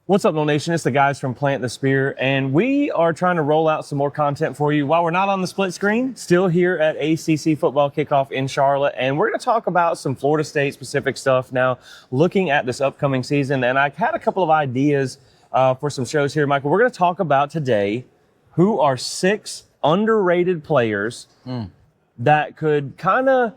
What's up, Noel Nation? It's the guys from Plant the Spear, and we are trying to roll out some more content for you while we're not on the split screen, still here at ACC football kickoff in Charlotte, and we're going to talk about some Florida State specific stuff now, looking at this upcoming season. And I had a couple of ideas for some shows here, Michael. We're going to talk about today who are 6 underrated players that could kind of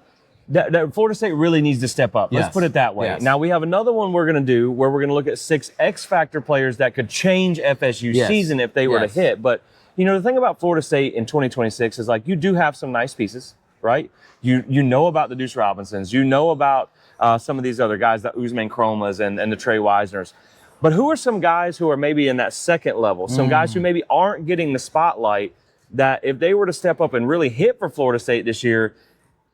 that Florida State really needs to step up. Let's put it that way. Yes. Now, we have another one we're going to do where we're going to look at 6 X-Factor players that could change FSU's season if they were to hit. But, you know, the thing about Florida State in 2026 is, like, you do have some nice pieces, right? You know about the Deuce Robinsons. You know about some of these other guys, the Usman Chromas and the Trey Wisners. But who are some guys who are maybe in that second level, some guys who maybe aren't getting the spotlight that if they were to step up and really hit for Florida State this year,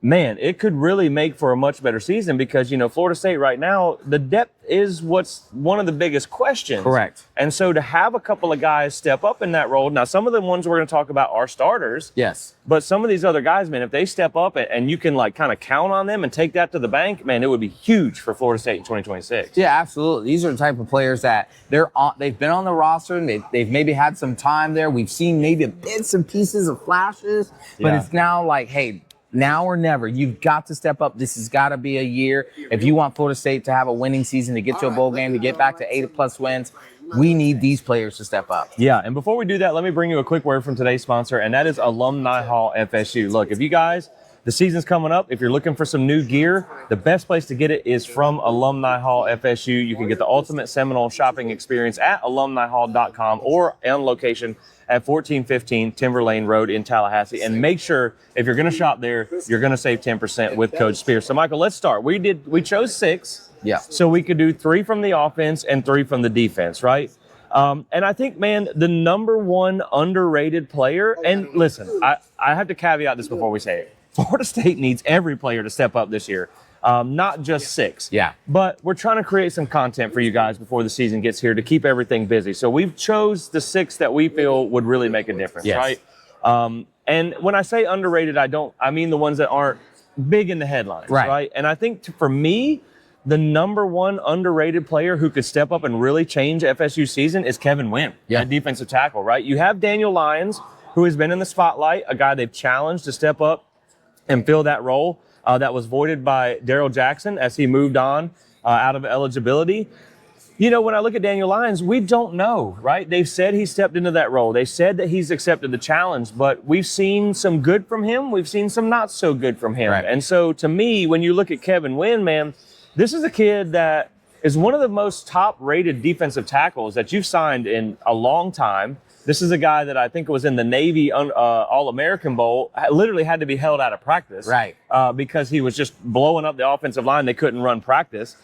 man, it could really make for a much better season because, you know, Florida State right now, the depth is what's one of the biggest questions. Correct. And so to have a couple of guys step up in that role, now some of the ones we're going to talk about are starters. Yes. But some of these other guys, man, if they step up and you can like kind of count on them and take that to the bank, man, it would be huge for Florida State in 2026. Yeah, absolutely. These are the type of players that they've been on the roster and they've maybe had some time there. We've seen maybe bits and pieces of flashes, but it's now like, hey, now or never. You've got to step up. This has got to be a year. If you want Florida State to have a winning season, to get to a bowl game, to get back to 8+ wins, we need these players to step up. Yeah, and before we do that, let me bring you a quick word from today's sponsor, and that is Alumni Hall FSU. Look, if you guys, the season's coming up, if you're looking for some new gear, the best place to get it is from Alumni Hall FSU. You can get the ultimate Seminole shopping experience at alumnihall.com or on location at 1415 Timber Lane Road in Tallahassee. And make sure, if you're going to shop there, you're going to save 10% with Code Spear. So, Michael, let's start. We chose 6. Yeah. So we could do 3 from the offense and 3 from the defense, right? And I think, man, the number one underrated player, and listen, I have to caveat this before we say it. Florida State needs every player to step up this year, not just 6. Yeah. But we're trying to create some content for you guys before the season gets here to keep everything busy. So we've chose the 6 that we feel would really make a difference, right? And when I say underrated, I mean the ones that aren't big in the headlines, right? And I think for me, the number one underrated player who could step up and really change FSU season is Kevin Wynn, at defensive tackle, right? You have Daniel Lyons, who has been in the spotlight, a guy they've challenged to step up and fill that role that was voided by Darrell Jackson as he moved on out of eligibility. You know, when I look at Daniel Lyons, we don't know, right? They've said he stepped into that role. They said that he's accepted the challenge, but we've seen some good from him. We've seen some not so good from him. And so to me, when you look at Kevin Wynn, man, this is a kid that is one of the most top-rated defensive tackles that you've signed in a long time. This is a guy that I think was in the Navy All-American Bowl, literally had to be held out of practice. Because he was just blowing up the offensive line. They couldn't run practice.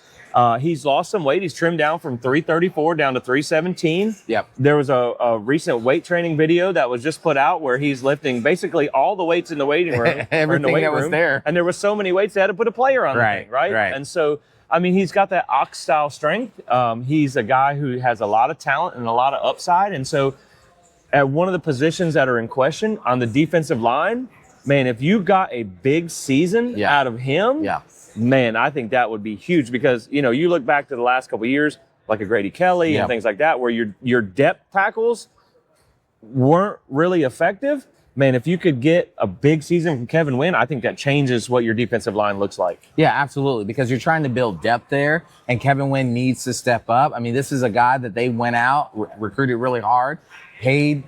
He's lost some weight. He's trimmed down from 334 down to 317. There was a recent weight training video that was just put out where he's lifting basically all the weights in the waiting room. Everything that was there. And there was so many weights they had to put a player on the thing, right? And so, I mean, he's got that ox-style strength. He's a guy who has a lot of talent and a lot of upside. And so, at one of the positions that are in question on the defensive line, man, if you got a big season out of him, man, I think that would be huge because, you know, you look back to the last couple of years, like a Grady Kelly and things like that, where your depth tackles weren't really effective. Man, if you could get a big season from Kevin Wynn, I think that changes what your defensive line looks like. Yeah, absolutely, because you're trying to build depth there, and Kevin Wynn needs to step up. I mean, this is a guy that they went out, recruited really hard, paid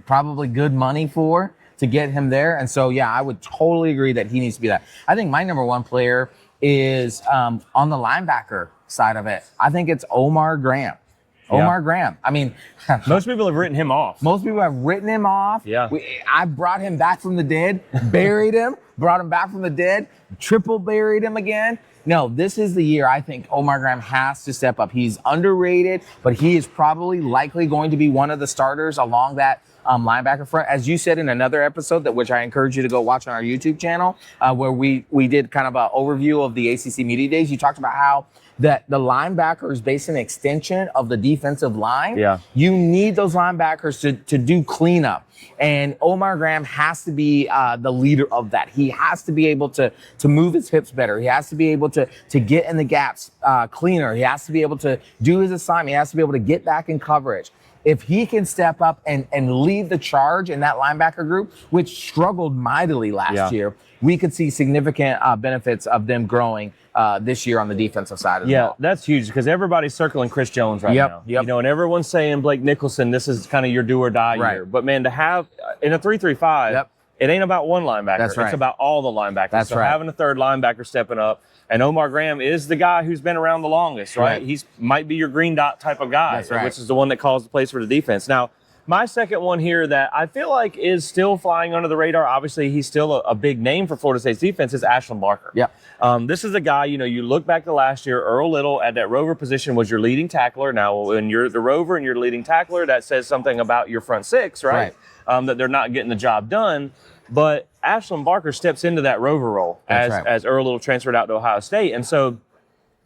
probably good money for to get him there. And so, yeah, I would totally agree that he needs to be that. I think my number one player is on the linebacker side of it. I think it's Omar Graham. Omar Graham. I mean, most people have written him off. Most people have written him off. I brought him back from the dead, buried him, brought him back from the dead, triple buried him again. No, this is the year I think Omar Graham has to step up. He's underrated, but he is probably likely going to be one of the starters along that linebacker front. As you said in another episode, which I encourage you to go watch on our YouTube channel, where we did kind of an overview of the ACC Media Days, you talked about how that the linebacker is basically an extension of the defensive line. Yeah. You need those linebackers to do cleanup. And Omar Graham has to be the leader of that. He has to be able to move his hips better. He has to be able to get in the gaps cleaner. He has to be able to do his assignment. He has to be able to get back in coverage. If he can step up and lead the charge in that linebacker group, which struggled mightily last year, we could see significant benefits of them growing this year on the defensive side of the ball. That's huge because everybody's circling Chris Jones right now. Yep. You know, and everyone's saying Blake Nicholson, this is kind of your do or die year. But man, to have in a 3-3-5, it ain't about one linebacker. That's right. It's about all the linebackers. That's so right. having a third linebacker stepping up, and Omar Graham is the guy who's been around the longest, right? He's might be your green dot type of guy, which is the one that calls the plays for the defense. Now, my second one here that I feel like is still flying under the radar, obviously he's still a big name for Florida State's defense, is Ashlyn Barker. This is a guy, you know, you look back to last year, Earl Little at that rover position was your leading tackler. Now, when you're the rover and you're the leading tackler, that says something about your front six, right? That they're not getting the job done. But Ashlyn Barker steps into that rover role as Earl Little transferred out to Ohio State. And so,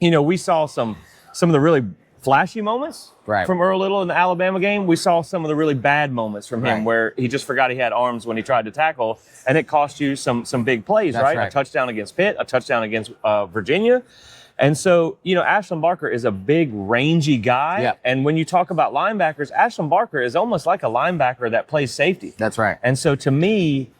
you know, we saw some of the really flashy moments from Earl Little in the Alabama game. We saw some of the really bad moments from him where he just forgot he had arms when he tried to tackle, and it cost you some big plays, right? A touchdown against Pitt, a touchdown against Virginia. And so, you know, Ashlyn Barker is a big, rangy guy. And when you talk about linebackers, Ashlyn Barker is almost like a linebacker that plays safety. That's right. And so to me,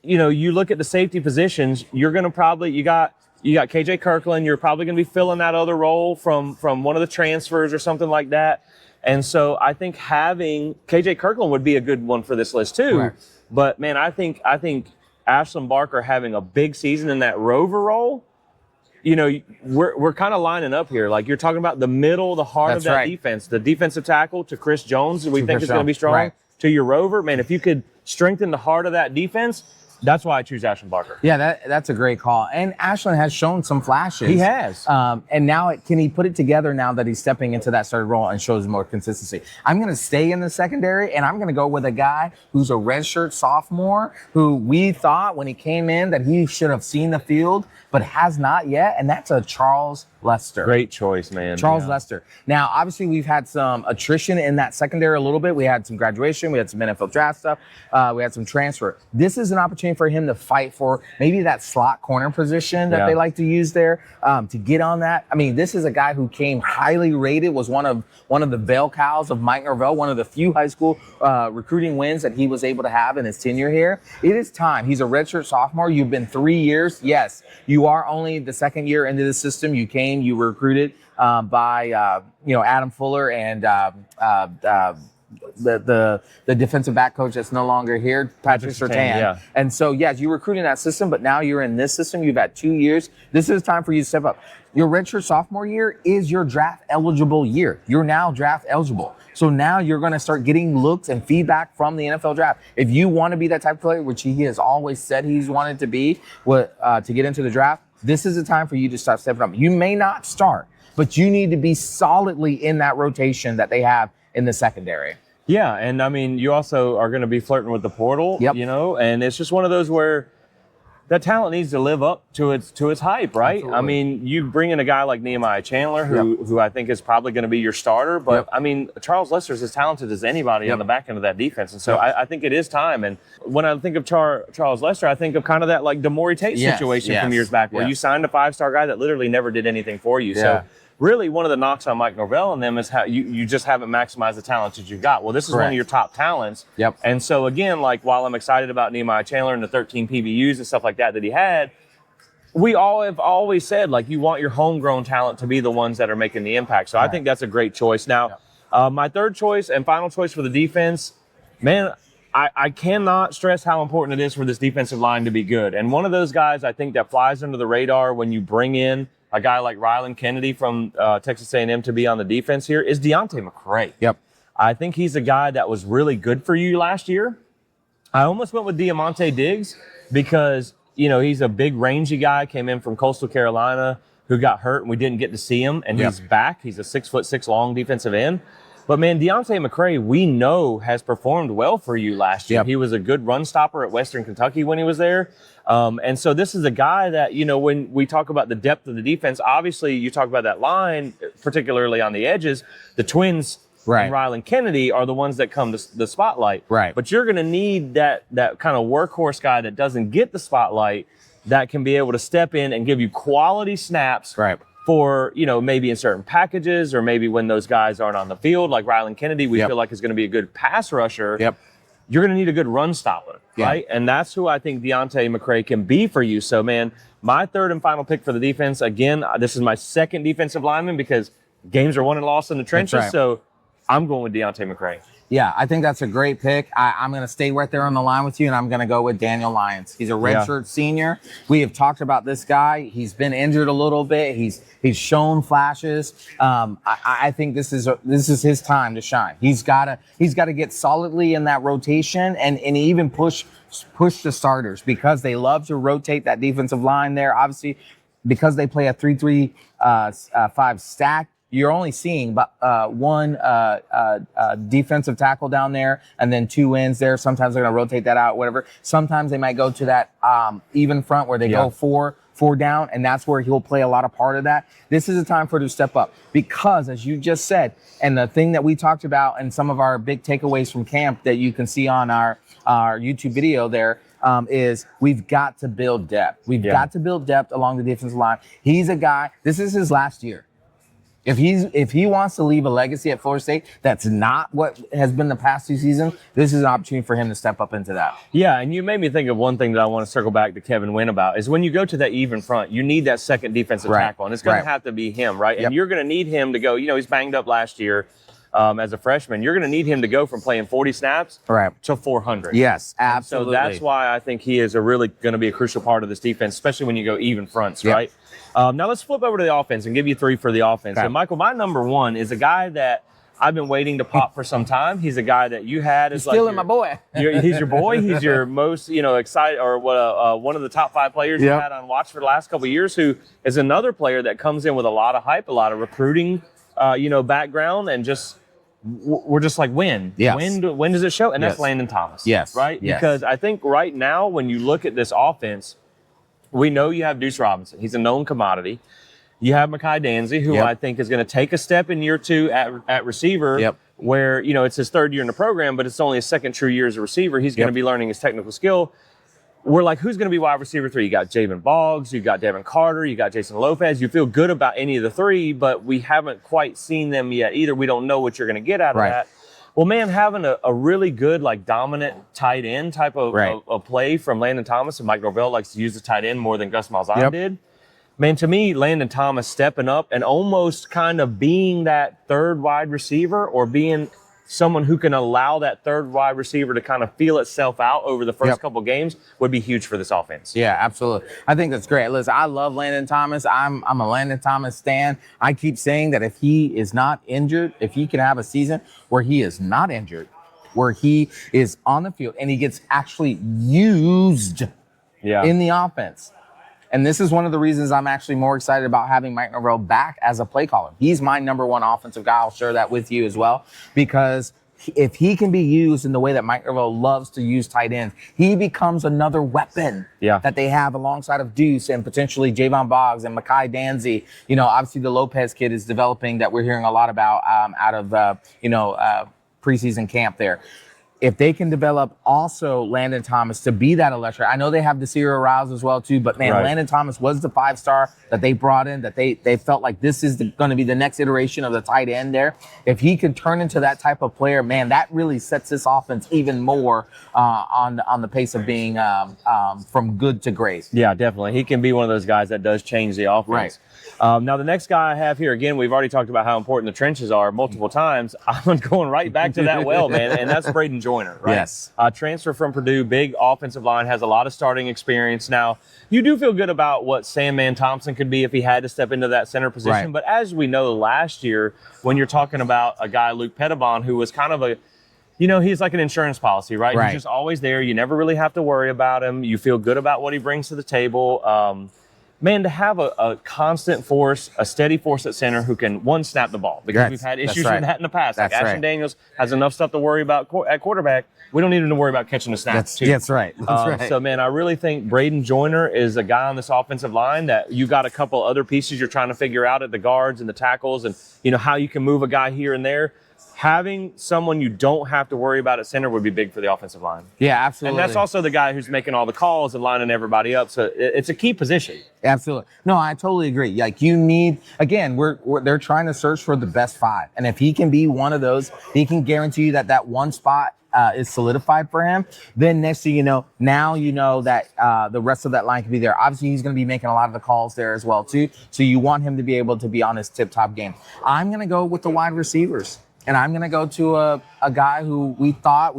you know, you look at the safety positions, you're going to probably, you got KJ Kirkland, you're probably going to be filling that other role from one of the transfers or something like that. And so I think having KJ Kirkland would be a good one for this list too. But man, I think Ashlyn Barker having a big season in that rover role, you know, we're kind of lining up here. Like you're talking about the middle, the heart of that defense, the defensive tackle to Chris Jones, who we think is going to be strong, to your rover. Man, if you could strengthen the heart of that defense, that's why I choose Ashlyn Barker. Yeah, that's a great call. And Ashlyn has shown some flashes. He has. And now can he put it together now that he's stepping into that starting role and shows more consistency? I'm going to stay in the secondary, and I'm going to go with a guy who's a redshirt sophomore who we thought when he came in that he should have seen the field, but has not yet, and that's a Charles Lester. Great choice, man. Charles Lester. Now, obviously, we've had some attrition in that secondary a little bit. We had some graduation. We had some NFL draft stuff. We had some transfer. This is an opportunity for him to fight for maybe that slot corner position that they like to use there, to get on that. I mean, this is a guy who came highly rated, was one of the bell cows of Mike Norvell, one of the few high school recruiting wins that he was able to have in his tenure here. It is time. He's a redshirt sophomore. You've been 3 years. Yes, you are only the second year into the system. You were recruited by Adam Fuller and the defensive back coach that's no longer here, Patrick Surtain. And so, yes, you recruited in that system, but now you're in this system. You've had 2 years. This is time for you to step up. Your redshirt sophomore year is your draft eligible year. You're now draft eligible. So now you're going to start getting looks and feedback from the NFL draft. If you want to be that type of player, which he has always said he's wanted to be, to get into the draft, this is the time for you to start stepping up. You may not start, but you need to be solidly in that rotation that they have in the secondary. Yeah, and I mean, you also are going to be flirting with the portal, you know, and it's just one of those where that talent needs to live up to its hype, right? Absolutely. I mean, you bring in a guy like Nehemiah Chandler, who I think is probably going to be your starter, but I mean, Charles Lester is as talented as anybody on the back end of that defense, and so I think it is time. And when I think of Charles Lester, I think of kind of that like Damori Tate situation from years back, where you signed a 5-star guy that literally never did anything for you. So really, one of the knocks on Mike Norvell and them is how you just haven't maximized the talent that you've got. Well, this is one of your top talents. And so again, like while I'm excited about Nehemiah Chandler and the 13 PBUs and stuff like that he had, we all have always said, like, you want your homegrown talent to be the ones that are making the impact. So I think that's a great choice. Now, my third choice and final choice for the defense, man, I cannot stress how important it is for this defensive line to be good. And one of those guys I think that flies under the radar when you bring in a guy like Rylan Kennedy from Texas A&M to be on the defense here is Deontay McCray. I think he's a guy that was really good for you last year. I almost went with Diamante Diggs because, you know, he's a big rangy guy, came in from Coastal Carolina, who got hurt and we didn't get to see him, and he's back. He's a 6'6" long defensive end. But man, Deontay McCray, we know has performed well for you last year. Yep. He was a good run stopper at Western Kentucky when he was there. And so this is a guy that, when we talk about the depth of the defense, obviously you talk about that line, particularly on the edges, the twins and Rylan Kennedy are the ones that come to the spotlight. Right. But you're going to need that kind of workhorse guy that doesn't get the spotlight that can be able to step in and give you quality snaps. Right. For, maybe in certain packages or maybe when those guys aren't on the field, like Rylan Kennedy, we feel like is going to be a good pass rusher. Yep. You're going to need a good run stopper, right? And that's who I think Deontay McCray can be for you. So, man, my third and final pick for the defense, again, this is my second defensive lineman because games are won and lost in the trenches. Right. So I'm going with Deontay McCray. Yeah, I think that's a great pick. I'm going to stay right there on the line with you, and I'm going to go with Daniel Lyons. He's a redshirt senior. We have talked about this guy. He's been injured a little bit. He's shown flashes. I think this is his time to shine. He's got to get solidly in that rotation and even push the starters because they love to rotate that defensive line there. Obviously, because they play a 3-3-5 stack. You're only seeing one defensive tackle down there and then 2 ends there. Sometimes they're going to rotate that out, whatever. Sometimes they might go to that even front where they go four down, and that's where he'll play a lot of part of that. This is a time for him to step up because, as you just said, and the thing that we talked about and some of our big takeaways from camp that you can see on our YouTube video there, is we've got to build depth. We've got to build depth along the defensive line. He's a guy, this is his last year. If he wants to leave a legacy at Florida State, that's not what has been the past 2 seasons. This is an opportunity for him to step up into that. Yeah, and you made me think of one thing that I want to circle back to Kevin Wynn about is when you go to that even front, you need that second defensive tackle, and it's going to have to be him, right? And you're going to need him to go. He's banged up last year as a freshman. You're going to need him to go from playing 40 snaps to 400. Yes, absolutely. So that's why I think he is really going to be a crucial part of this defense, especially when you go even fronts, right? Now let's flip over to the offense and give you 3 for the offense. And Michael, my number 1 is a guy that I've been waiting to pop for some time. He's a guy that you had as stealing my boy. He's your boy. He's your most excited or one of the top 5 players you had on watch for the last couple of years. Who is another player that comes in with a lot of hype, a lot of recruiting, background, and just we're just like when does it show? And that's Landon Thomas. Right. Because I think right now when you look at this offense. We know you have Deuce Robinson. He's a known commodity. You have Mekhi Danzy, who I think is going to take a step in year 2 at receiver, where, it's his 3rd year in the program, but it's only his 2nd true year as a receiver. He's going to be learning his technical skill. We're like, who's going to be wide receiver 3? You got Javen Boggs, you got Devin Carter, you got Jason Lopez. You feel good about any of the 3, but we haven't quite seen them yet either. We don't know what you're going to get out of that. Well, man, having a really good, dominant tight end type of play from Landon Thomas, and Mike Norvell likes to use the tight end more than Gus Malzahn did. Man, to me, Landon Thomas stepping up and almost kind of being that 3rd wide receiver or being someone who can allow that 3rd wide receiver to kind of feel itself out over the first couple games would be huge for this offense. Yeah, absolutely. I think that's great. Listen, I love Landon Thomas. I'm a Landon Thomas stan. I keep saying that if he is not injured, if he can have a season where he is not injured, where he is on the field and he gets actually used in the offense. And this is one of the reasons I'm actually more excited about having Mike Norvell back as a play caller. He's my number 1 offensive guy. I'll share that with you as well, because if he can be used in the way that Mike Norvell loves to use tight ends, he becomes another weapon that they have alongside of Deuce and potentially Javon Boggs and Mekhi Danzy. Obviously the Lopez kid is developing that we're hearing a lot about out of preseason camp there. If they can develop also Landon Thomas to be that electric, I know they have Desiree Rouse as well too, but man, Landon Thomas was the 5-star that they brought in, that they felt like this is going to be the next iteration of the tight end there. If he could turn into that type of player, man, that really sets this offense even more on the pace of being from good to great. Yeah, definitely. He can be one of those guys that does change the offense. Now, the next guy I have here, again, we've already talked about how important the trenches are multiple times. I'm going right back to that well, man, and that's Braden Joyner, right? Yes. Transfer from Purdue, big offensive line, has a lot of starting experience. Now, you do feel good about what Sandman Thompson could be if he had to step into that center position. But as we know last year, when you're talking about a guy, Luke Pettibon, who was kind of he's like an insurance policy, right? He's just always there. You never really have to worry about him. You feel good about what he brings to the table. man, to have a constant force, a steady force at center who can, one, snap the ball, because we've had issues with that in the past. Like Ashton Daniels has enough stuff to worry about at quarterback. We don't need him to worry about catching the snaps, too. That's right. That's right. So, man, I really think Braden Joyner is a guy on this offensive line that you got a couple other pieces you're trying to figure out at the guards and the tackles and, how you can move a guy here and there. Having someone you don't have to worry about at center would be big for the offensive line. Yeah, absolutely. And that's also the guy who's making all the calls and lining everybody up. So it's a key position. Absolutely. No, I totally agree. Like you need, again, they're trying to search for the best 5. And if he can be one of those, he can guarantee you that one spot is solidified for him. Then next thing you know, now you know that the rest of that line can be there. Obviously, he's going to be making a lot of the calls there as well, too. So you want him to be able to be on his tip-top game. I'm going to go with the wide receivers. And I'm going to go to a guy who we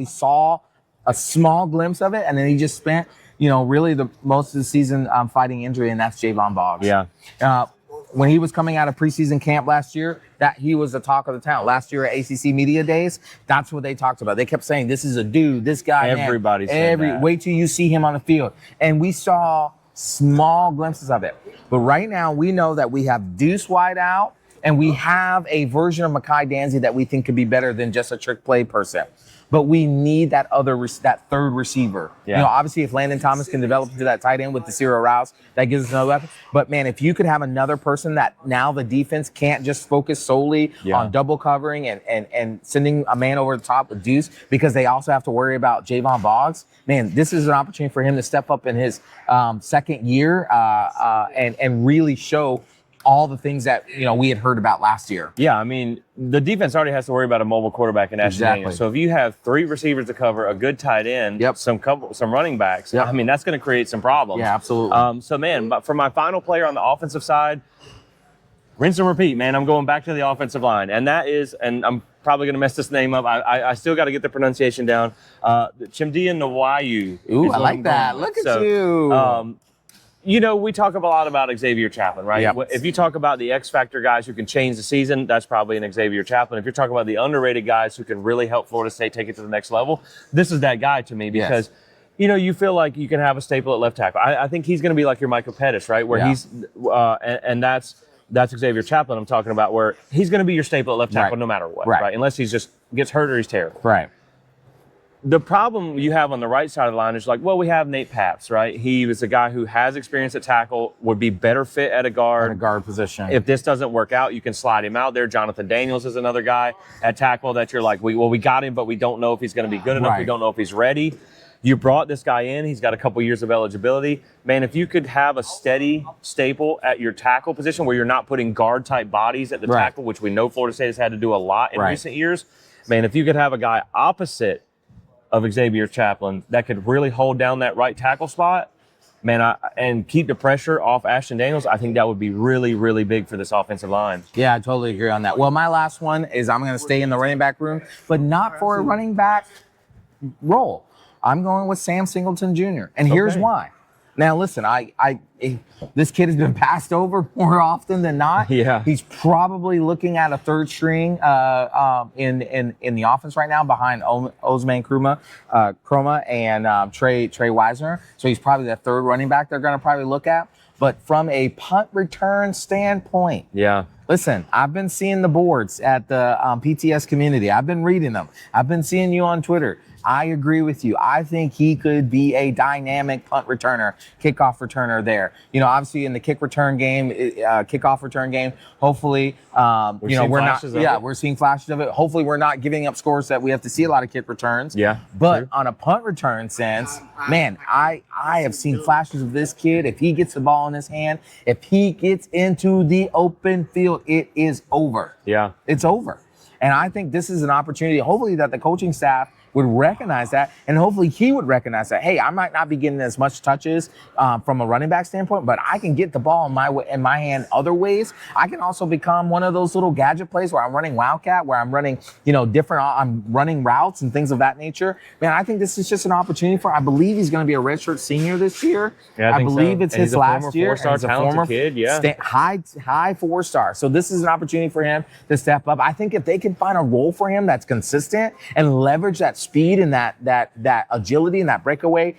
saw a small glimpse of it, and then he just spent, really the most of the season fighting injury, and that's Javon Boggs. Yeah. When he was coming out of preseason camp last year, that he was the talk of the town. Last year at ACC Media Days, that's what they talked about. They kept saying, this is a dude, this guy. Everybody's saying that. Wait till you see him on the field. And we saw small glimpses of it. But right now, we know that we have Deuce White out, and we have a version of Mekhi Danzey that we think could be better than just a trick play person. But we need that third receiver. Yeah. Obviously, if Landon Thomas can develop into that tight end with the Cyril Rouse, that gives us another weapon. But, man, if you could have another person that now the defense can't just focus solely on double covering and sending a man over the top with Deuce, because they also have to worry about Javon Boggs, man, this is an opportunity for him to step up in his second year and really show all the things that we had heard about last year. Yeah, I mean, the defense already has to worry about a mobile quarterback in Ashton Daniels. So if you have 3 receivers to cover, a good tight end, some running backs, I mean, that's going to create some problems. Yeah, absolutely. So, man, but for my final player on the offensive side, rinse and repeat, man. I'm going back to the offensive line, and that is, and I'm probably going to mess this name up. I still got to get the pronunciation down. Chimdia Nwayu. Ooh, I like that. Look at you. We talk a lot about Xavier Chaplin, right? Yep. If you talk about the X Factor guys who can change the season, that's probably an Xavier Chaplin. If you're talking about the underrated guys who can really help Florida State take it to the next level, this is that guy to me because, you feel like you can have a staple at left tackle. I think he's going to be like your Michael Pettis, right? Where he's and that's Xavier Chaplin I'm talking about, where he's going to be your staple at left tackle no matter what, right? Unless he's just gets hurt or he's terrible. Right. The problem you have on the right side of the line is we have Nate Papps, right? He was a guy who has experience at tackle, would be better fit at a guard. At a guard position. If this doesn't work out, you can slide him out there. Jonathan Daniels is another guy at tackle that you're like, we got him, but we don't know if he's going to be good enough. We don't know if he's ready. You brought this guy in. He's got a couple years of eligibility. Man, if you could have a steady staple at your tackle position where you're not putting guard-type bodies at the tackle, which we know Florida State has had to do a lot in recent years, man, if you could have a guy opposite of Xavier Chaplin that could really hold down that right tackle spot, man, and keep the pressure off Ashton Daniels, I think that would be really, really big for this offensive line. Yeah, I totally agree on that. Well, my last one is I'm going to stay in the running back room, but not for a running back role. I'm going with Sam Singleton Jr., and here's why. Now, listen, this kid has been passed over more often than not. Yeah. He's probably looking at a third string in the offense right now behind Osman Kroma and Trey Wisner. So he's probably the third running back they're going to probably look at. But from a punt return standpoint, listen, I've been seeing the boards at the PTS community. I've been reading them. I've been seeing you on Twitter. I agree with you. I think he could be a dynamic punt returner, kickoff returner there. Obviously in the kickoff return game, hopefully, we're seeing flashes of it. Hopefully we're not giving up scores that we have to see a lot of kick returns. Yeah. But on a punt return sense, man, I have seen flashes of this kid. If he gets the ball in his hand, if he gets into the open field, it is over. Yeah. It's over. And I think this is an opportunity, hopefully, that the coaching staff would recognize that, and hopefully he would recognize that, hey, I might not be getting as much touches from a running back standpoint, but I can get the ball in my hand other ways. I can also become one of those little gadget plays where I'm running Wildcat, where I'm running, I'm running routes and things of that nature. Man, I think this is just an opportunity I believe he's going to be a redshirt senior this year. Yeah, I believe it's his last year. He's a talented kid, high 4-star. So this is an opportunity for him to step up. I think if they can find a role for him that's consistent and leverage that speed and that agility and that breakaway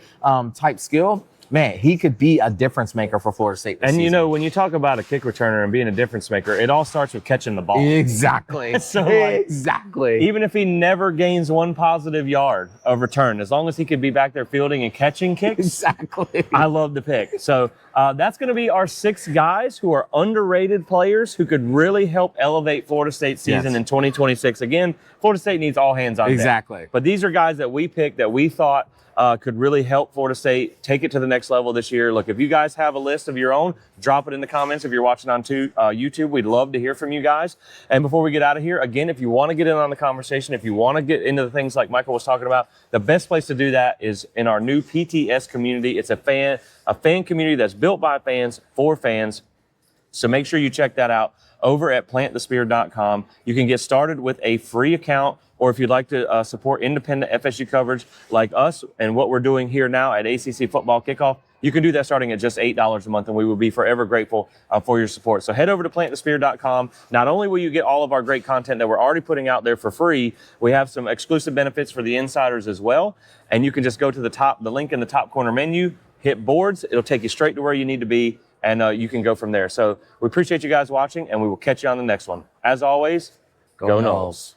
type skill, man, he could be a difference maker for Florida State this And, season. when you talk about a kick returner and being a difference maker, it all starts with catching the ball. Exactly. So, like, exactly. Even if he never gains one positive yard of return, as long as he could be back there fielding and catching kicks, Exactly. I love the pick. So that's going to be our 6 guys who are underrated players who could really help elevate Florida State's season in 2026. Again, Florida State needs all hands on deck. Exactly. But these are guys that we picked that we thought could really help Florida State take it to the next level this year. Look, if you guys have a list of your own, drop it in the comments. If you're watching on YouTube, we'd love to hear from you guys. And before we get out of here, again, if you want to get in on the conversation, if you want to get into the things like Michael was talking about, the best place to do that is in our new PTS community. It's a fan community that's built by fans for fans. So make sure you check that out over at plantthespear.com. You can get started with a free account, or if you'd like to support independent FSU coverage like us and what we're doing here now at ACC Football Kickoff, you can do that starting at just $8 a month, and we will be forever grateful for your support. So head over to plantthespear.com. Not only will you get all of our great content that we're already putting out there for free, we have some exclusive benefits for the insiders as well. And you can just go to the link in the top corner menu, hit boards. It'll take you straight to where you need to be, and you can go from there. So we appreciate you guys watching, and we will catch you on the next one. As always, go Noles.